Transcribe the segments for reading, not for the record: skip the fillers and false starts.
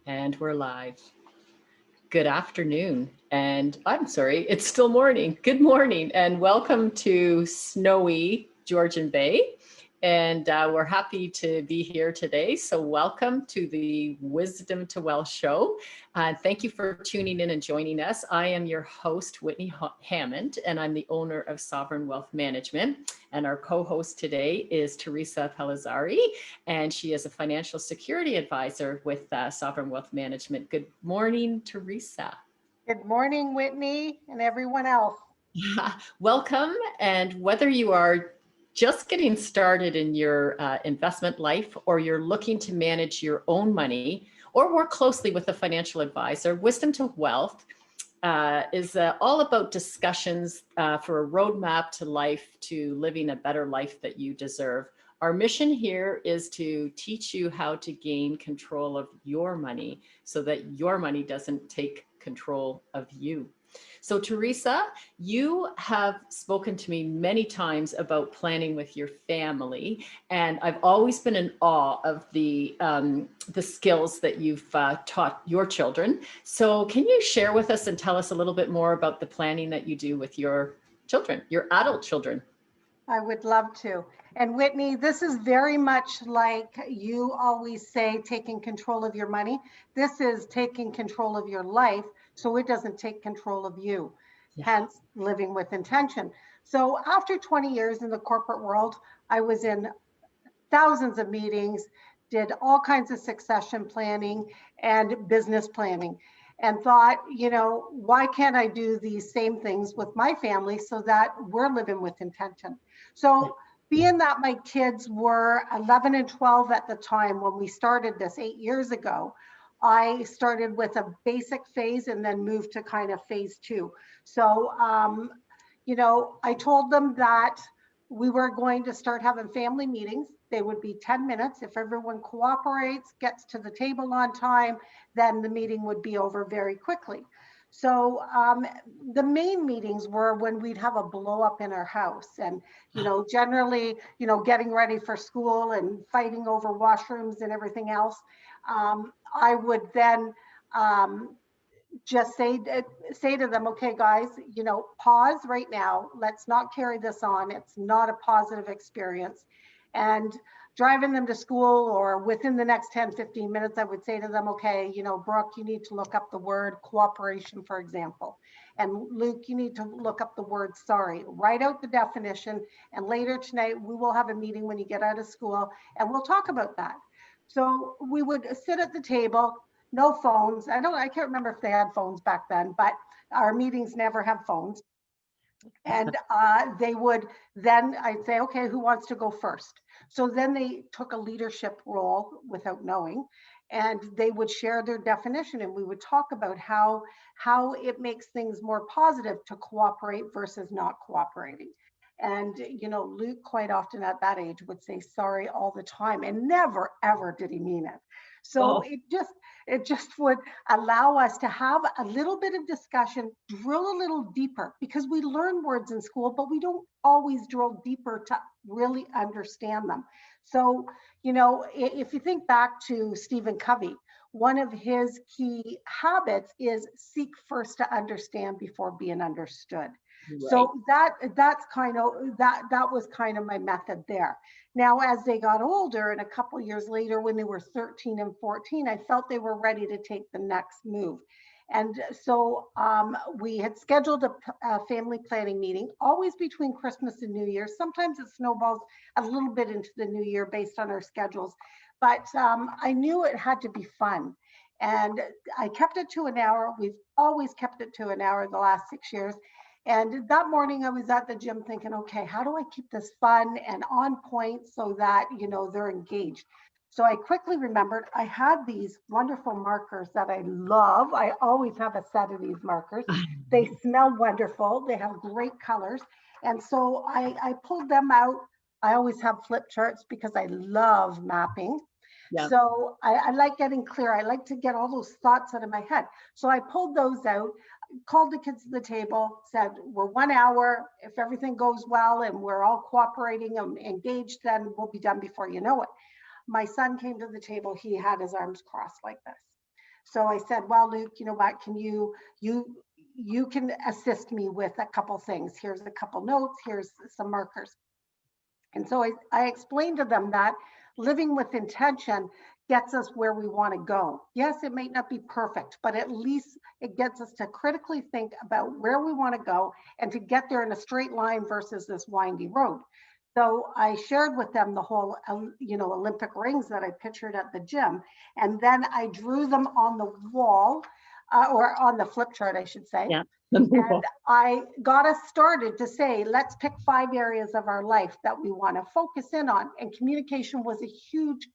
And we're live. Good afternoon. And I'm sorry, it's still morning. Good morning and welcome to snowy Georgian Bay. And we're happy to be here today. So welcome to the Wisdom to Wealth show. Thank you for tuning in and joining us. I am your host, Whitney Hammond, and I'm the owner of Sovereign Wealth Management. And our co-host today is Theresa Pellizzari, and she is a financial security advisor with Sovereign Wealth Management. Good morning, Theresa. Good morning, Whitney, and everyone else. Welcome. And whether you are just getting started in your investment life, or you're looking to manage your own money, or work closely with a financial advisor, Wisdom to Wealth is all about discussions for a roadmap to life, to living a better life that you deserve. Our mission here is to teach you how to gain control of your money so that your money doesn't take control of you. So Theresa, you have spoken to me many times about planning with your family, and I've always been in awe of the skills that you've taught your children. So can you share with us and tell us a little bit more about the planning that you do with your children, your adult children? I would love to. And Whitney, this is very much like you always say, taking control of your money. This is taking control of your life so it doesn't take control of you, hence living with intention. So after 20 years in the corporate world, I was in thousands of meetings, did all kinds of succession planning and business planning, and thought, why can't I do these same things with my family so that we're living with intention? So being that my kids were 11 and 12 at the time when we started this 8 years ago, I started with a basic phase and then moved to kind of phase 2. So, I told them that we were going to start having family meetings. They would be 10 minutes. If everyone cooperates, gets to the table on time, then the meeting would be over very quickly. So the main meetings were when we'd have a blow up in our house and, generally, getting ready for school and fighting over washrooms and everything else. I would then just say to them, okay, guys, pause right now. Let's not carry this on. It's not a positive experience. And driving them to school or within the next 10, 15 minutes, I would say to them, okay, Brooke, you need to look up the word cooperation, for example. And Luke, you need to look up the word sorry. Write out the definition. And later tonight, we will have a meeting when you get out of school and we'll talk about that. So we would sit at the table, no phones. I can't remember if they had phones back then, but our meetings never have phones. And they would then, I'd say, okay, who wants to go first? So then they took a leadership role without knowing, and they would share their definition, and we would talk about how it makes things more positive to cooperate versus not cooperating. And, Luke quite often at that age would say sorry all the time, and never, ever did he mean it. So it just would allow us to have a little bit of discussion, drill a little deeper, because we learn words in school, but we don't always drill deeper to really understand them. So, if you think back to Stephen Covey, one of his key habits is seek first to understand before being understood. Right. So that's kind of that was kind of my method there. Now, as they got older, and a couple years later, when they were 13 and 14, I felt they were ready to take the next move. And so we had scheduled a family planning meeting, always between Christmas and New Year. Sometimes it snowballs a little bit into the new year based on our schedules, but I knew it had to be fun. And I kept it to an hour. We've always kept it to an hour the last 6 years. And that morning I was at the gym thinking, okay, how do I keep this fun and on point so that, they're engaged? So I quickly remembered I had these wonderful markers that I love. I always have a set of these markers. They smell wonderful. They have great colors. And so I pulled them out. I always have flip charts because I love mapping. Yeah. So I like getting clear. I like to get all those thoughts out of my head. So I pulled those out, called the kids to the table, said, we're 1 hour. If everything goes well and we're all cooperating and engaged, then we'll be done before you know it. My son came to the table. He had his arms crossed like this. So I said, well, Luke, you know what, you can assist me with a couple things. Here's a couple notes, here's some markers. And so I explained to them that living with intention gets us where we want to go. Yes, it might not be perfect, but at least it gets us to critically think about where we want to go and to get there in a straight line versus this windy road. So I shared with them the whole, Olympic rings that I pictured at the gym. And then I drew them on the wall, or on the flip chart, I should say. Yeah. And I got us started to say, let's pick 5 areas of our life that we want to focus in on. And communication was a huge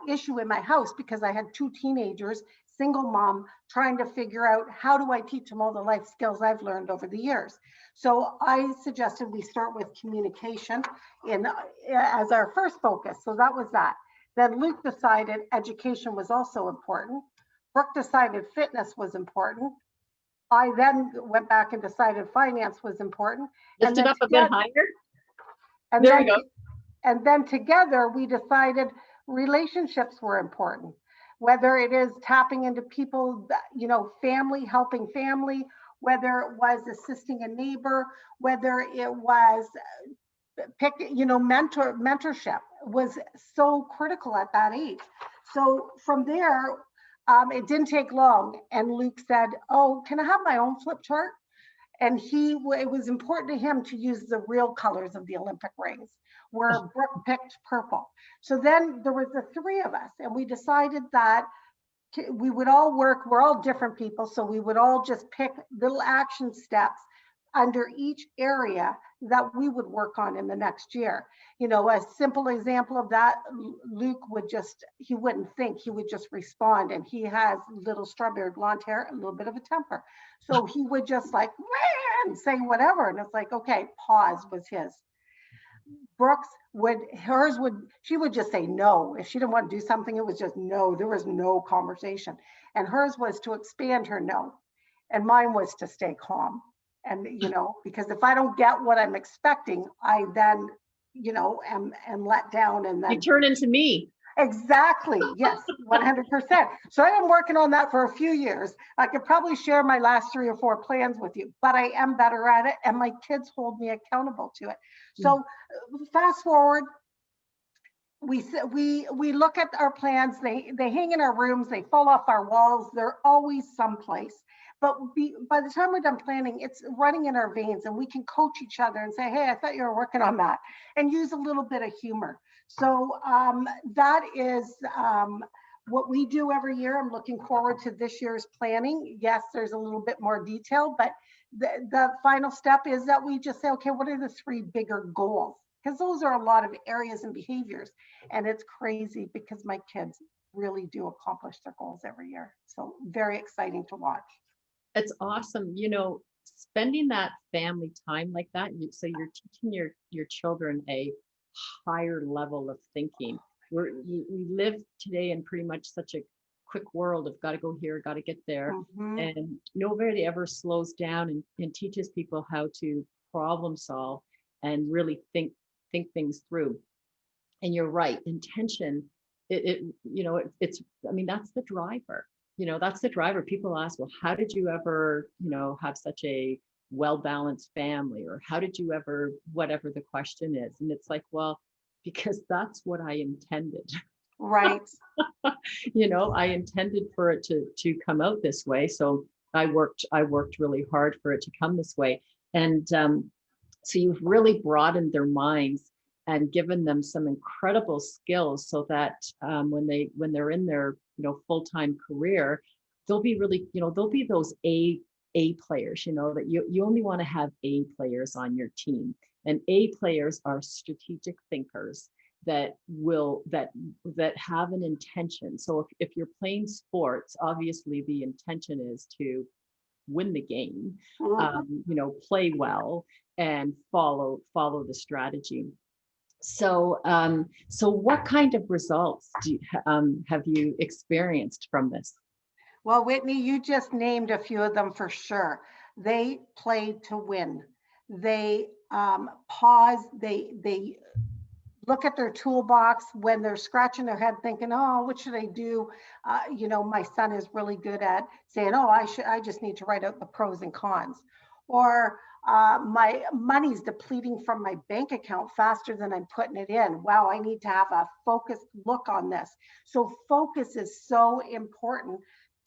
issue in my house because I had 2 teenagers, single mom, trying to figure out how do I teach them all the life skills I've learned over the years. So I suggested we start with communication as our first focus. So that was that. Then Luke decided education was also important. Brooke decided fitness was important. I then went back and decided finance was important. Lift it up a bit higher. And there then, we go. And then together we decided relationships were important, whether it is tapping into people, family, helping family, whether it was assisting a neighbor, whether it was mentorship was so critical at that age. So from there, it didn't take long. And Luke said, oh, can I have my own flip chart? And it was important to him to use the real colors of the Olympic rings, where Brooke picked purple. So then there was the 3 of us, and we decided that we would all work, we're all different people, so we would all just pick little action steps under each area that we would work on in the next year. A simple example of that, Luke he wouldn't think, he would just respond. And he has little strawberry blonde hair, a little bit of a temper. So he would just like, and say whatever. And it's like, okay, pause was his. Brooks she would just say no. If she didn't want to do something, it was just no. There was no conversation. And hers was to expand her no. And mine was to stay calm. And, because if I don't get what I'm expecting, I then, am let down. And then you turn into me. Exactly. Yes, 100%. So I've been working on that for a few years. I could probably share my last 3 or 4 plans with you, but I am better at it. And my kids hold me accountable to it. So fast forward, we look at our plans. They hang in our rooms. They fall off our walls. They're always someplace. But by the time we're done planning, it's running in our veins, and we can coach each other and say, hey, I thought you were working on that, and use a little bit of humor. So that is what we do every year. I'm looking forward to this year's planning. Yes, there's a little bit more detail, but the final step is that we just say, okay, what are the 3 bigger goals? Because those are a lot of areas and behaviors. And it's crazy because my kids really do accomplish their goals every year. So very exciting to watch. It's awesome. Spending that family time like that. So you're teaching your children a higher level of thinking. We live today in pretty much such a quick world of got to go here, got to get there. And nobody ever slows down and teaches people how to problem solve and really think things through. And you're right, intention, it's that's the driver. That's the driver. People ask, well, how did you ever, have such a well-balanced family? Or how did you ever, whatever the question is. And it's like, well, because that's what I intended. Right. I intended for it to come out this way. So I worked really hard for it to come this way. And so you've really broadened their minds and given them some incredible skills so that when they're in their full-time career, they'll be really, they'll be those A players, that you only want to have A players on your team. And A players are strategic thinkers that have an intention. So if you're playing sports, obviously the intention is to win the game, play well and follow the strategy. So what kind of results have you experienced from this? Well, Whitney, you just named a few of them for sure. They played to win. They pause. They look at their toolbox when they're scratching their head thinking, oh, what should I do? You know, my son is really good at saying, oh, I just need to write out the pros and cons. Or my money's depleting from my bank account faster than I'm putting it in. Wow, I need to have a focused look on this. So focus is so important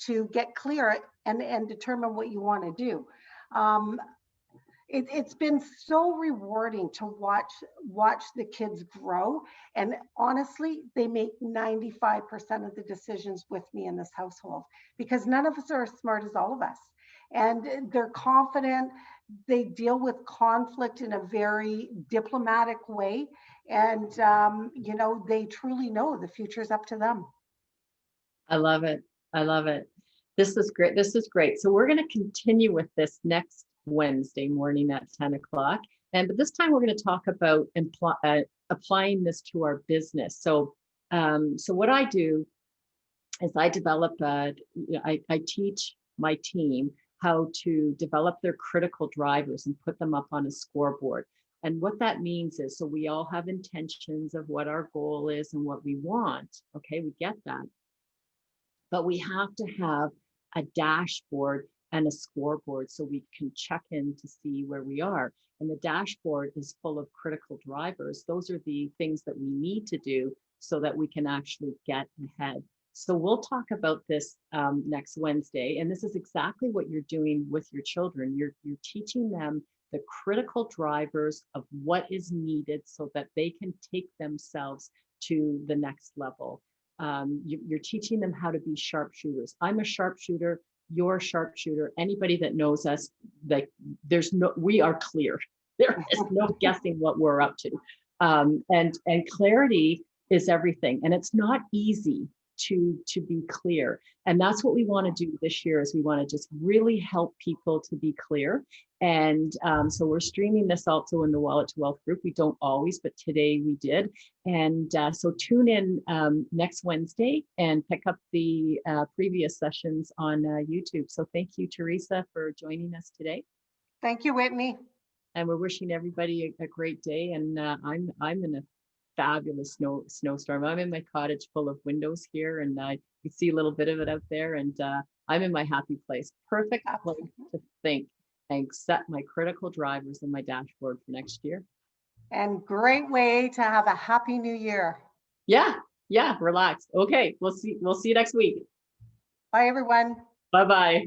to get clear and determine what you want to do. It's been so rewarding to watch the kids grow, and honestly they make 95% of the decisions with me in this household, because none of us are as smart as all of us, and they're confident. They deal with conflict in a very diplomatic way, and you know, they truly know the future is up to them. I love it. I love it. This is great. This is great. So we're going to continue with this next Wednesday morning at 10 o'clock. But this time we're going to talk about applying this to our business. So, so what I do is I develop, I teach my team how to develop their critical drivers and put them up on a scoreboard. And what that means is, so we all have intentions of what our goal is and what we want. Okay, we get that. But we have to have a dashboard and a scoreboard so we can check in to see where we are. And the dashboard is full of critical drivers. Those are the things that we need to do so that we can actually get ahead. So we'll talk about this next Wednesday. And this is exactly what you're doing with your children. You're teaching them the critical drivers of what is needed so that they can take themselves to the next level. You're teaching them how to be sharpshooters. I'm a sharpshooter. You're a sharpshooter. Anybody that knows us, like, we are clear. There is no guessing what we're up to. And clarity is everything. And it's not easy to be clear. And that's what we want to do this year, is we want to just really help people to be clear. And so we're streaming this also in the Wallet to Wealth group. We don't always, but today we did. And so tune in next Wednesday and pick up the previous sessions on YouTube. So thank you, Theresa, for joining us today. Thank you, Whitney. And we're wishing everybody a great day. And I'm in a fabulous snowstorm. I'm in my cottage full of windows here, and you see a little bit of it out there. And I'm in my happy place. Perfect place to think and set my critical drivers in my dashboard for next year. And great way to have a happy new year. Yeah, relax. Okay, we'll see you next week. Bye, everyone. Bye-bye.